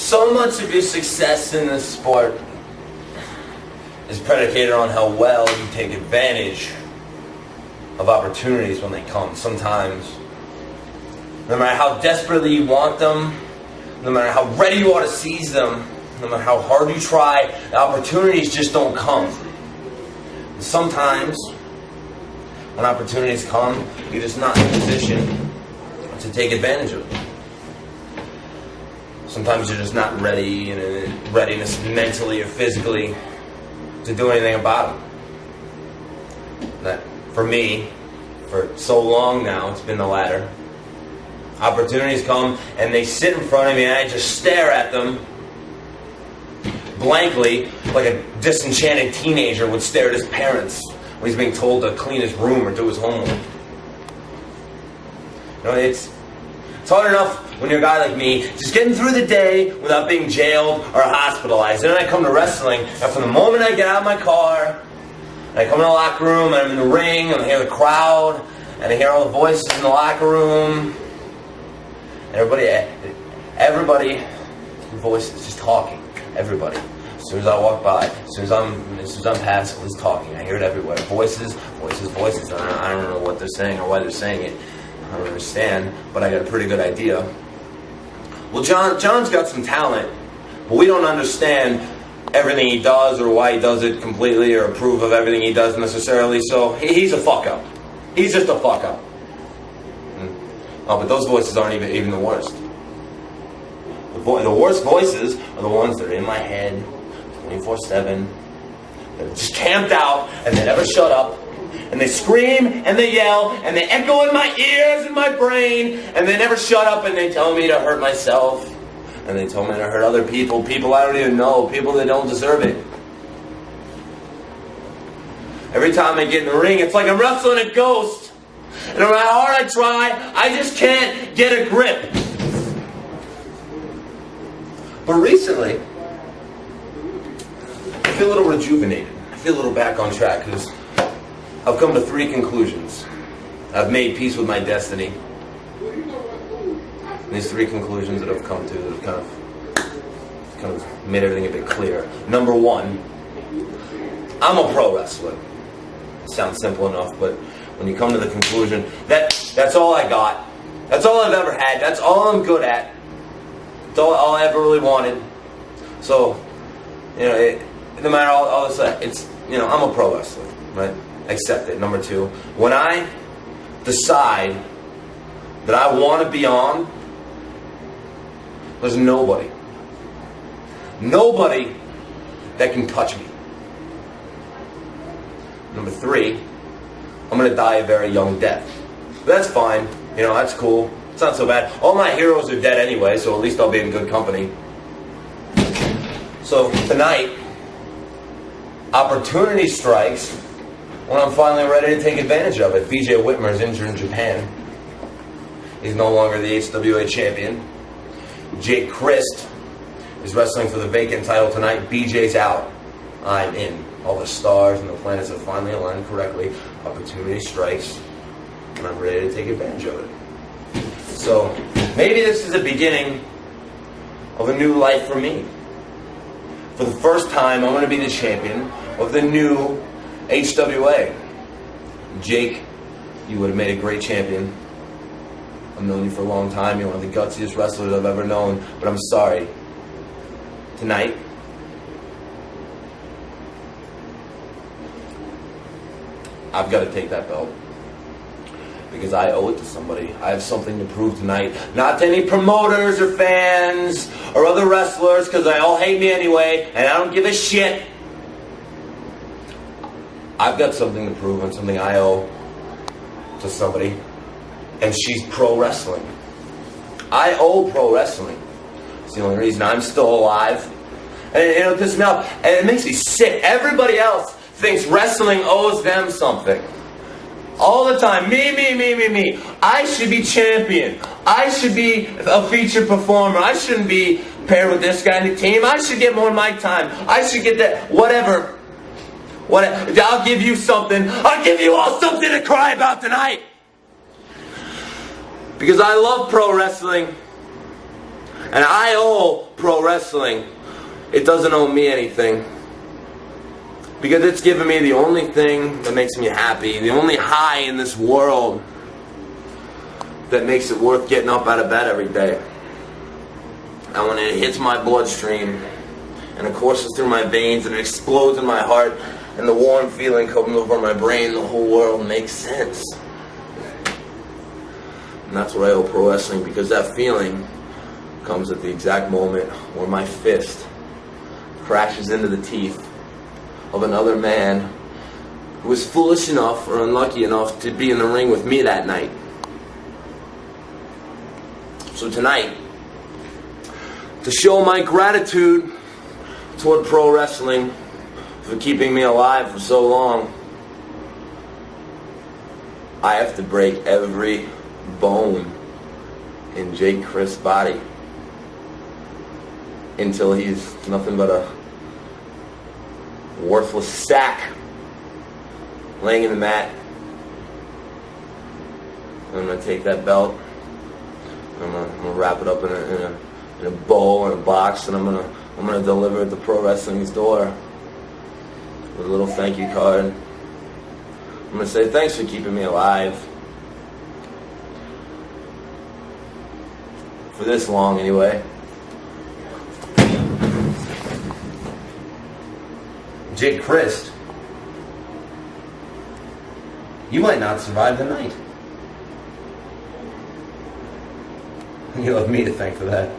So much of your success in this sport is predicated on how well you take advantage of opportunities when they come. Sometimes, no matter how desperately you want them, no matter how ready you are to seize them, no matter how hard you try, the opportunities just don't come. And sometimes, when opportunities come, you're just not in a position to take advantage of them. Sometimes you're just not ready, in readiness mentally or physically to do anything about it. That, for me, for so long now, it's been the latter. Opportunities come and they sit in front of me and I just stare at them blankly like a disenchanted teenager would stare at his parents when he's being told to clean his room or do his homework. You know, it's hard enough when you're a guy like me just getting through the day without being jailed or hospitalized. And then I come to wrestling, and from the moment I get out of my car, and I come in the locker room, and I'm in the ring, and I hear the crowd, and I hear all the voices in the locker room, and everybody, the voice is just talking. Everybody. As soon as I walk by, as soon as I'm passing, it's talking. I hear it everywhere. Voices, and I don't know what they're saying or why they're saying it. I don't understand, but I got a pretty good idea. Well, John's got some talent, but we don't understand everything he does or why he does it completely or approve of everything he does necessarily, so he's a fuck-up. He's just a fuck-up. Oh, but those voices aren't even the worst. The worst voices are the ones that are in my head 24/7, that are just camped out and they never shut up. And they scream and they yell and they echo in my ears and my brain and they never shut up and they tell me to hurt myself and they tell me to hurt other people I don't even know, people that don't deserve it. Every time I get in the ring, it's like I'm wrestling a ghost. And no matter how hard I try, I just can't get a grip. But recently, I feel a little rejuvenated. I feel a little back on track because I've come to 3 conclusions. I've made peace with my destiny. And these 3 conclusions that I've come to that have kind of made everything a bit clear. Number 1, I'm a pro wrestler. It sounds simple enough, but when you come to the conclusion that's all I got. That's all I've ever had. That's all I'm good at. That's all I ever really wanted. So, no matter all this, I'm a pro wrestler, right? Accept it. Number 2, when I decide that I want to be on, there's nobody that can touch me. Number 3, I'm going to die a very young death. But that's fine. That's cool. It's not so bad. All my heroes are dead anyway, so at least I'll be in good company. So tonight, opportunity strikes when I'm finally ready to take advantage of it. BJ Whitmer is injured in Japan. He's no longer the HWA champion. Jake Christ is wrestling for the vacant title tonight. BJ's out. I'm in. All the stars and the planets have finally aligned correctly. Opportunity strikes, and I'm ready to take advantage of it. So, maybe this is the beginning of a new life for me. For the first time, I'm going to be the champion of the new HWA. Jake, you would have made a great champion. I've known you for a long time. You're one of the gutsiest wrestlers I've ever known. But I'm sorry. Tonight, I've got to take that belt. Because I owe it to somebody. I have something to prove tonight. Not to any promoters or fans or other wrestlers, because they all hate me anyway, and I don't give a shit. I've got something to prove and something I owe to somebody, and she's pro wrestling. I owe pro wrestling. It's the only reason I'm still alive. And it pisses me off, and it makes me sick. Everybody else thinks wrestling owes them something. All the time, me. I should be champion. I should be a featured performer. I shouldn't be paired with this guy in the team. I should get more mic time. I should get that, whatever. I'll give you something. I'll give you all something to cry about tonight. Because I love pro wrestling. And I owe pro wrestling. It doesn't owe me anything. Because it's given me the only thing that makes me happy, the only high in this world that makes it worth getting up out of bed every day. And when it hits my bloodstream, and it courses through my veins, and it explodes in my heart, and the warm feeling comes over my brain, the whole world makes sense. And that's what I owe pro wrestling, because that feeling comes at the exact moment where my fist crashes into the teeth of another man who was foolish enough or unlucky enough to be in the ring with me that night. So tonight, to show my gratitude toward pro wrestling for keeping me alive for so long, I have to break every bone in Jake Crist's body until he's nothing but a worthless sack laying in the mat. I'm going to take that belt, I'm gonna wrap it up in a bowl or a box, and I'm gonna deliver it to pro wrestling's door with a little thank you card. I'm gonna say thanks for keeping me alive for this long anyway. Jake Crist, you might not survive the night. You have me to thank for that.